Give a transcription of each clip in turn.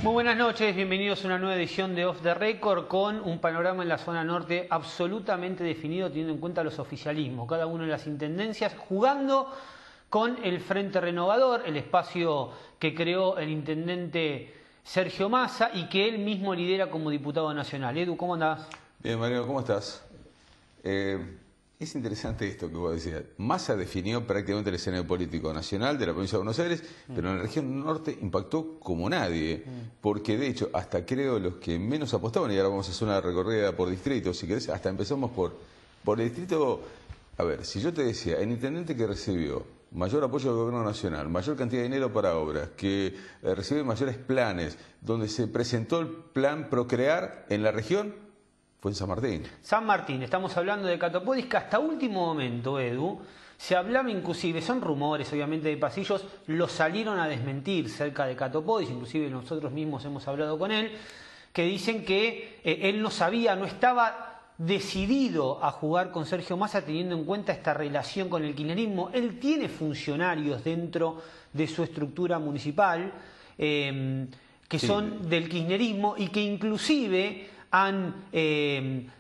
Muy buenas noches, bienvenidos a una nueva edición de Off the Record con un panorama en la zona norte absolutamente definido teniendo en cuenta los oficialismos, cada una de las intendencias jugando con el Frente Renovador, el espacio que creó el intendente Sergio Massa y que él mismo lidera como diputado nacional. Edu, ¿cómo andás? Bien, Mariano, ¿cómo estás? Es interesante esto que vos decías. Massa definió prácticamente el escenario político nacional de la provincia de Buenos Aires, pero en la región norte impactó como nadie, porque de hecho hasta creo los que menos apostaban, y ahora vamos a hacer una recorrida por distrito, si querés, hasta empezamos por el distrito. A ver, si yo te decía, el intendente que recibió mayor apoyo del gobierno nacional, mayor cantidad de dinero para obras, que recibe mayores planes, donde se presentó el plan Procrear en la región, fue en San Martín. San Martín, estamos hablando de Catopodis, que hasta último momento, Edu, se hablaba inclusive, son rumores obviamente de pasillos, lo salieron a desmentir cerca de Catopodis, inclusive nosotros mismos hemos hablado con él, que dicen que él no sabía, no estaba decidido a jugar con Sergio Massa teniendo en cuenta esta relación con el kirchnerismo. Él tiene funcionarios dentro de su estructura municipal que son del kirchnerismo y que inclusive han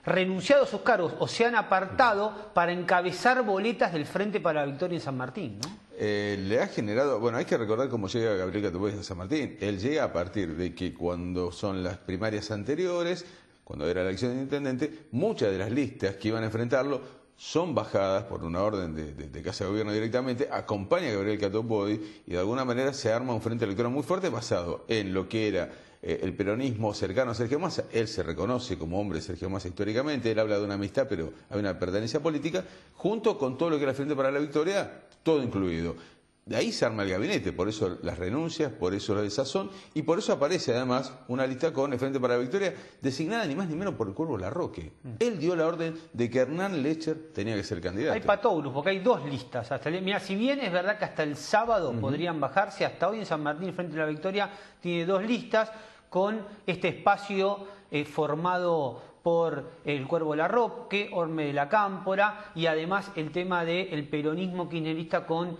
renunciado a sus cargos o se han apartado para encabezar boletas del Frente para la Victoria en San Martín, ¿no? Le ha generado, bueno, hay que recordar cómo llega Gabriel Catopodis a San Martín. Él llega a partir de que cuando son las primarias anteriores, cuando era la elección de intendente, muchas de las listas que iban a enfrentarlo son bajadas por una orden de Casa de Gobierno directamente, acompaña a Gabriel Catopodis y de alguna manera se arma un frente electoral muy fuerte basado en lo que era el peronismo cercano a Sergio Massa. Él se reconoce como hombre de Sergio Massa históricamente, él habla de una amistad, pero hay una pertenencia política, junto con todo lo que era el Frente para la Victoria, todo incluido. De ahí se arma el gabinete, por eso las renuncias, por eso la desazón, y por eso aparece además una lista con el Frente para la Victoria, designada ni más ni menos por el Cuervo Larroque. Él dio la orden de que Hernán Lecher tenía que ser candidato. Hay patogrus, porque hay dos listas. Mira, si bien es verdad que hasta el sábado podrían bajarse, hasta hoy en San Martín el Frente de la Victoria tiene dos listas con este espacio formado por el Cuervo Larroque, Orme de la Cámpora y además el tema del peronismo kirchnerista con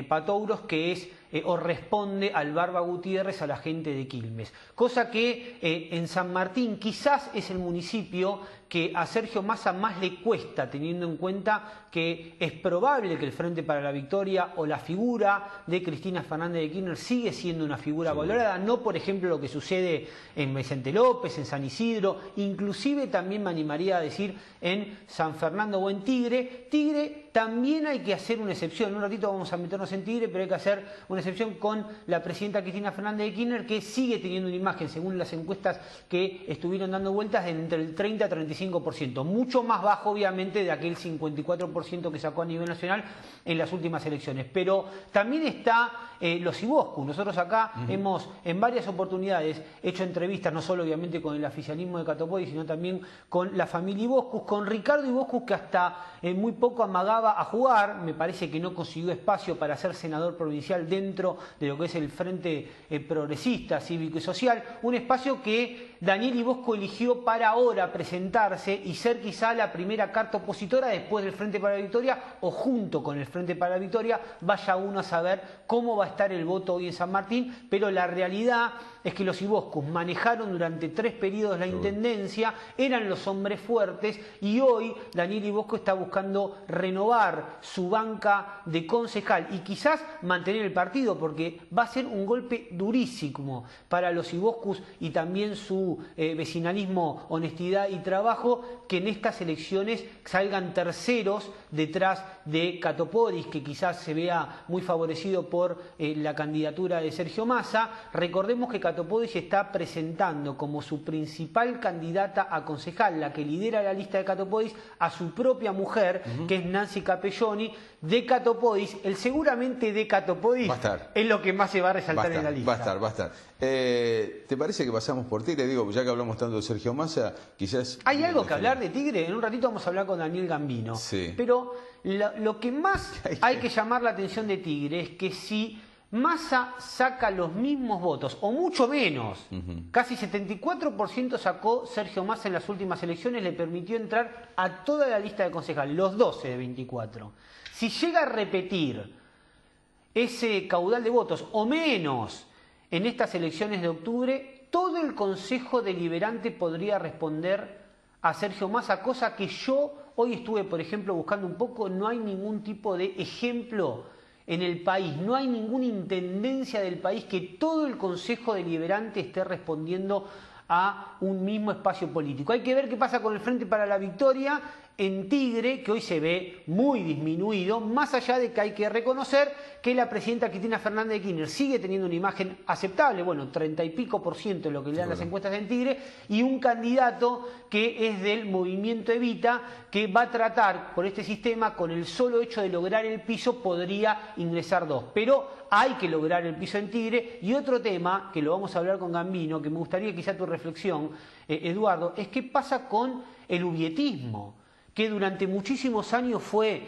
patogros que es o responde al Barba Gutiérrez, a la gente de Quilmes. Cosa que en San Martín quizás es el municipio que a Sergio Massa más le cuesta, teniendo en cuenta que es probable que el Frente para la Victoria o la figura de Cristina Fernández de Kirchner sigue siendo una figura valorada, no por ejemplo lo que sucede en Vicente López, en San Isidro, inclusive también me animaría a decir en San Fernando o en Tigre. Tigre también hay que hacer una excepción, en un ratito vamos a meternos en Tigre, pero hay que hacer una excepción con la presidenta Cristina Fernández de Kirchner, que sigue teniendo una imagen, según las encuestas que estuvieron dando vueltas, de entre el 30 a 35%, mucho más bajo obviamente de aquel 54% que sacó a nivel nacional en las últimas elecciones. Pero también está los Iboscus. Nosotros acá hemos en varias oportunidades hecho entrevistas, no solo obviamente con el oficialismo de Catopodis, sino también con la familia Iboscus, con Ricardo Iboscus, que hasta muy poco amagaba a jugar, me parece que no consiguió espacio para ser senador provincial dentro de lo que es el Frente Progresista, Cívico y Social, un espacio que Daniel Ibosco eligió para ahora presentarse y ser quizá la primera carta opositora después del Frente para la Victoria o junto con el Frente para la Victoria, vaya uno a saber cómo va a estar el voto hoy en San Martín, pero la realidad es que los Iboscus manejaron durante 3 periodos la intendencia, eran los hombres fuertes y hoy Daniel Ibosco está buscando renovar su banca de concejal y quizás mantener el partido, porque va a ser un golpe durísimo para los Iboscus y también su vecinalismo, honestidad y trabajo, que en estas elecciones salgan terceros detrás de Catopodis, que quizás se vea muy favorecido por la candidatura de Sergio Massa. Recordemos que Catopodis está presentando como su principal candidata a concejal, la que lidera la lista de Catopodis, a su propia mujer, que es Nancy Capelloni, de Catopodis. El seguramente de Catopodis es lo que más se va a resaltar en la lista. Va a estar. ¿Te parece que pasamos por Tigre? Digo, ya que hablamos tanto de Sergio Massa, quizás... ¿Hay algo que hablar de Tigre? En un ratito vamos a hablar con Daniel Gambino. Sí. Pero lo que más hay que llamar la atención de Tigre es que si Massa saca los mismos votos, o mucho menos, casi 74% sacó Sergio Massa en las últimas elecciones, le permitió entrar a toda la lista de concejales, los 12 de 24. Si llega a repetir ese caudal de votos, o menos, en estas elecciones de octubre, todo el Consejo Deliberante podría responder a Sergio Massa, cosa que yo hoy estuve, por ejemplo, buscando un poco, no hay ningún tipo de ejemplo en el país, no hay ninguna intendencia del país que todo el Consejo Deliberante esté respondiendo a un mismo espacio político. Hay que ver qué pasa con el Frente para la Victoria en Tigre, que hoy se ve muy disminuido, más allá de que hay que reconocer que la presidenta Cristina Fernández de Kirchner sigue teniendo una imagen aceptable, bueno, 30 y pico % de lo que le dan las encuestas en Tigre, y un candidato que es del movimiento Evita, que va a tratar por este sistema, con el solo hecho de lograr el piso, podría ingresar 2. Pero hay que lograr el piso en Tigre. Y otro tema, que lo vamos a hablar con Gambino, que me gustaría quizá tu reflexión, Eduardo, es qué pasa con el ubietismo, que durante muchísimos años fue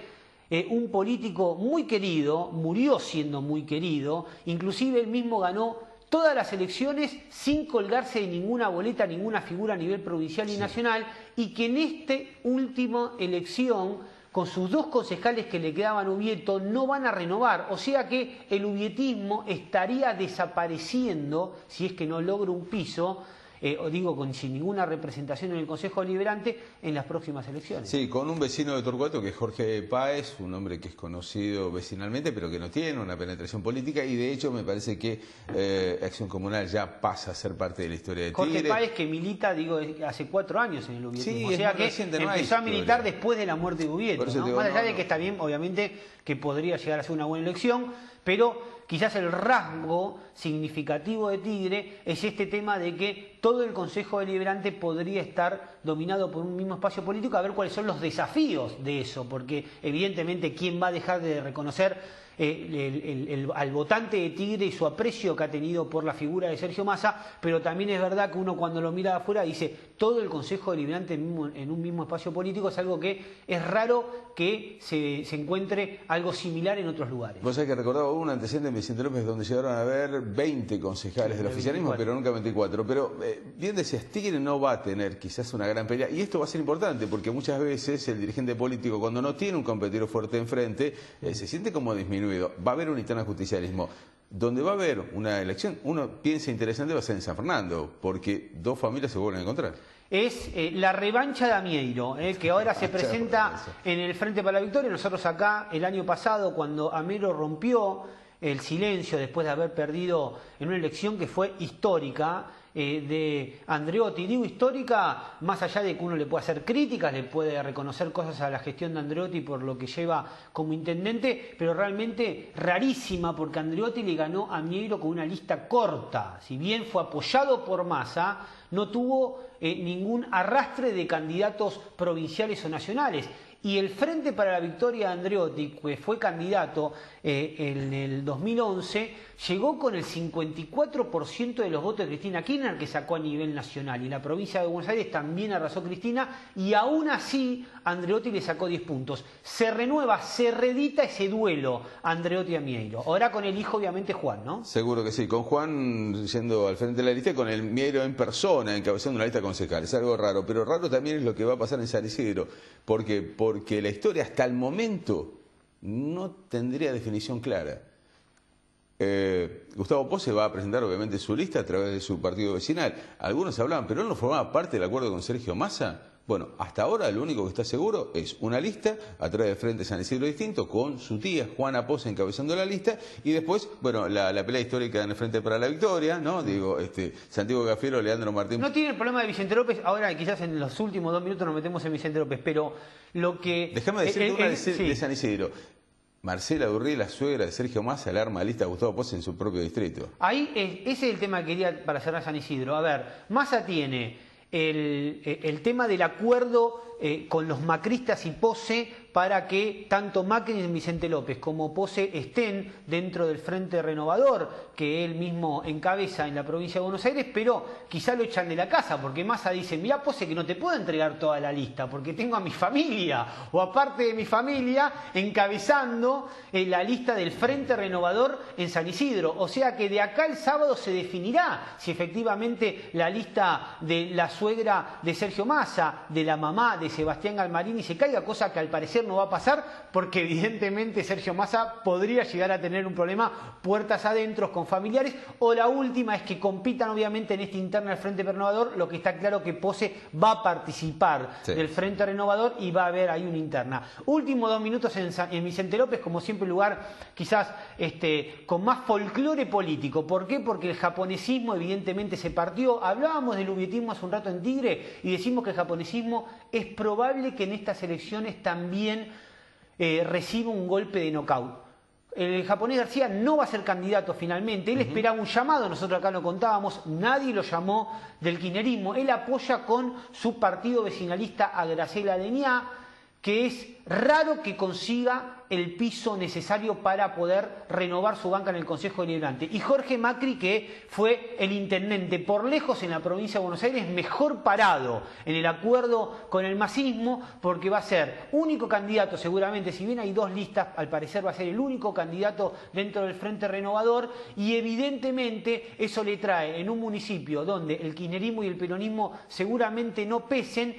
un político muy querido, murió siendo muy querido, inclusive él mismo ganó todas las elecciones sin colgarse de ninguna boleta, ninguna figura a nivel provincial y nacional, y que en esta última elección, con sus 2 concejales que le quedaban a Ubieto, no van a renovar. O sea que el ubietismo estaría desapareciendo, si es que no logra un piso, sin ninguna representación en el Consejo Deliberante en las próximas elecciones. Sí, con un vecino de Torcuato que es Jorge Páez, un hombre que es conocido vecinalmente pero que no tiene una penetración política, y de hecho me parece que Acción Comunal ya pasa a ser parte de la historia de Tigre. Jorge Páez, que milita, hace 4 años en el ubietismo, sí, o sea que reciente, empezó a militar después de la muerte de Ubieto, ¿no? Digo, más allá de que está bien, obviamente, que podría llegar a ser una buena elección, pero quizás el rasgo significativo de Tigre es este tema de que todo el Consejo Deliberante podría estar dominado por un mismo espacio político, a ver cuáles son los desafíos de eso, porque evidentemente quién va a dejar de reconocer al votante de Tigre y su aprecio que ha tenido por la figura de Sergio Massa, pero también es verdad que uno cuando lo mira de afuera dice todo el Consejo Deliberante en un mismo espacio político, es algo que es raro que se encuentre algo similar en otros lugares. Vos sabés que recordaba un antecedente en Vicente López donde llegaron a haber 20 concejales del oficialismo, 24. Pero nunca 24. Pero bien decías, Tigre no va a tener quizás una gran pelea, y esto va a ser importante porque muchas veces el dirigente político, cuando no tiene un competidor fuerte enfrente, se siente como disminuido. Va a haber un interno justicialismo. Donde va a haber una elección, uno piensa interesante, va a ser en San Fernando, porque 2 familias se vuelven a encontrar. Es la revancha de Amieiro, que ahora se presenta en el Frente para la Victoria. Nosotros acá, el año pasado, cuando Amieiro rompió el silencio después de haber perdido en una elección que fue histórica, de Andreotti. Digo histórica, más allá de que uno le pueda hacer críticas, le puede reconocer cosas a la gestión de Andreotti por lo que lleva como intendente, pero realmente rarísima, porque Andreotti le ganó a Amieiro con una lista corta. Si bien fue apoyado por Massa, no tuvo ningún arrastre de candidatos provinciales o nacionales. Y el Frente para la Victoria de Andreotti, que fue candidato en el 2011, llegó con el 54% de los votos de Cristina Kirchner, que sacó a nivel nacional. Y en la provincia de Buenos Aires también arrasó Cristina, y aún así Andreotti le sacó 10 puntos. Se renueva, se reedita ese duelo Andreotti-Amieiro. Ahora con el hijo, obviamente, Juan, ¿no? Seguro que sí. Con Juan yendo al frente de la lista y con el Mieiro en persona, encabezando una lista concejal. Es algo raro, pero raro también es lo que va a pasar en San Isidro. Porque la historia hasta el momento no tendría definición clara. Gustavo Pose va a presentar obviamente su lista a través de su partido vecinal. Algunos hablaban, pero él no formaba parte del acuerdo con Sergio Massa. Bueno, hasta ahora lo único que está seguro es una lista a través del Frente San Isidro Distinto, con su tía Juana Pose encabezando la lista, y después, bueno, la pelea histórica en el Frente para la Victoria, ¿no? Digo, Santiago Cafiero, Leandro Martín. No tiene el problema de Vicente López. Ahora quizás en los últimos 2 minutos nos metemos en Vicente López, pero lo que... Déjame decirte una de San Isidro. Marcela Durri, la suegra de Sergio Massa, le arma lista a Gustavo Pose en su propio distrito. Ahí, ese es el tema que quería para cerrar San Isidro. A ver, Massa tiene el tema del acuerdo con los macristas y Pose para que tanto Macri y Vicente López como Pose estén dentro del Frente Renovador que él mismo encabeza en la provincia de Buenos Aires, pero quizá lo echan de la casa, porque Massa dice, mirá Pose, que no te puedo entregar toda la lista porque tengo a mi familia, o aparte de mi familia, encabezando la lista del Frente Renovador en San Isidro. O sea que de acá el sábado se definirá si efectivamente la lista de la suegra de Sergio Massa, de la mamá de Sebastián Galmarini se caiga, cosa que al parecer no va a pasar, porque evidentemente Sergio Massa podría llegar a tener un problema puertas adentro con familiares. O la última es que compitan obviamente en esta interna del Frente Renovador. Lo que está claro que Pose va a participar del Frente Renovador y va a haber ahí una interna. Últimos 2 minutos en Vicente López, como siempre, lugar quizás con más folclore político. ¿Por qué? Porque el japonesismo evidentemente se partió. Hablábamos del lubietismo hace un rato en Tigre y decimos que el japonesismo es probable que en estas elecciones también reciba un golpe de nocaut. El japonés García no va a ser candidato finalmente. Él esperaba un llamado, nosotros acá lo contábamos, nadie lo llamó del kirchnerismo. Él apoya con su partido vecinalista a Graciela Deniá, que es raro que consiga el piso necesario para poder renovar su banca en el Consejo Deliberante. Y Jorge Macri, que fue el intendente por lejos en la provincia de Buenos Aires, mejor parado en el acuerdo con el masismo, porque va a ser único candidato seguramente, si bien hay 2 listas, al parecer va a ser el único candidato dentro del Frente Renovador, y evidentemente eso le trae en un municipio donde el kirchnerismo y el peronismo seguramente no pesen,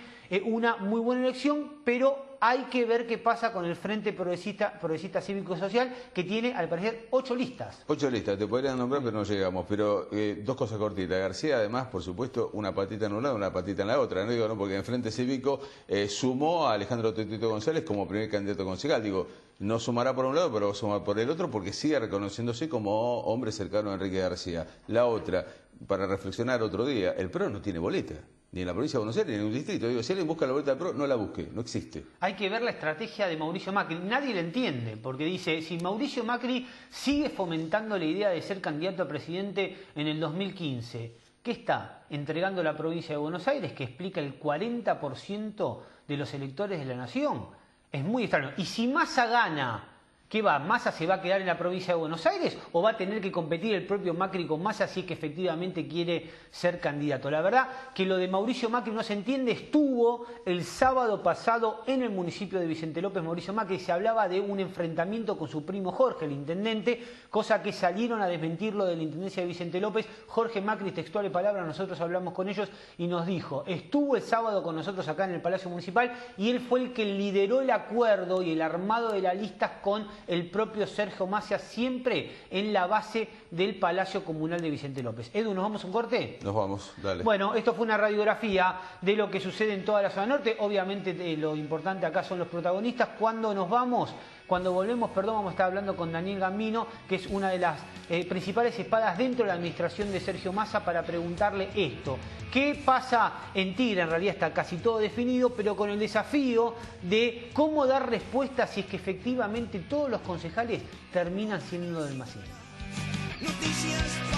una muy buena elección, pero hay que ver qué pasa con el Frente Progresista Cívico Social, que tiene, al parecer, 8 listas. 8 listas, te podrían nombrar, pero no llegamos. Pero 2 cosas cortitas. García, además, por supuesto, una patita en un lado, una patita en la otra. No digo, no, porque en el Frente Cívico sumó a Alejandro Totito González como primer candidato concejal. Digo, no sumará por un lado, pero va a sumar por el otro, porque sigue reconociéndose como hombre cercano a Enrique García. La otra, para reflexionar otro día, el PRO no tiene boleta. Ni en la provincia de Buenos Aires, ni en un distrito. Digo, si alguien busca la boleta del PRO, no la busque, no existe. Hay que ver la estrategia de Mauricio Macri. Nadie la entiende, porque dice, si Mauricio Macri sigue fomentando la idea de ser candidato a presidente en el 2015, ¿qué está? Entregando la provincia de Buenos Aires, que explica el 40% de los electores de la nación. Es muy extraño. Y si Massa gana, ¿qué va? ¿Massa se va a quedar en la provincia de Buenos Aires o va a tener que competir el propio Macri con Massa si es que efectivamente quiere ser candidato? La verdad que lo de Mauricio Macri no se entiende. Estuvo el sábado pasado en el municipio de Vicente López Mauricio Macri, se hablaba de un enfrentamiento con su primo Jorge, el intendente, cosa que salieron a desmentirlo de la intendencia de Vicente López. Jorge Macri, textuales palabras, nosotros hablamos con ellos y nos dijo, estuvo el sábado con nosotros acá en el Palacio Municipal y él fue el que lideró el acuerdo y el armado de las listas con el propio Sergio Massa, siempre en la base del Palacio Comunal de Vicente López. Edu, ¿nos vamos a un corte? Nos vamos, dale. Bueno, esto fue una radiografía de lo que sucede en toda la zona norte. Obviamente lo importante acá son los protagonistas. ¿Cuándo nos vamos? Cuando volvemos, vamos a estar hablando con Daniel Gambino, que es una de las principales espadas dentro de la administración de Sergio Massa, para preguntarle esto. ¿Qué pasa en Tigre? En realidad está casi todo definido, pero con el desafío de cómo dar respuesta si es que efectivamente todos los concejales terminan siendo del masismo. Noticias.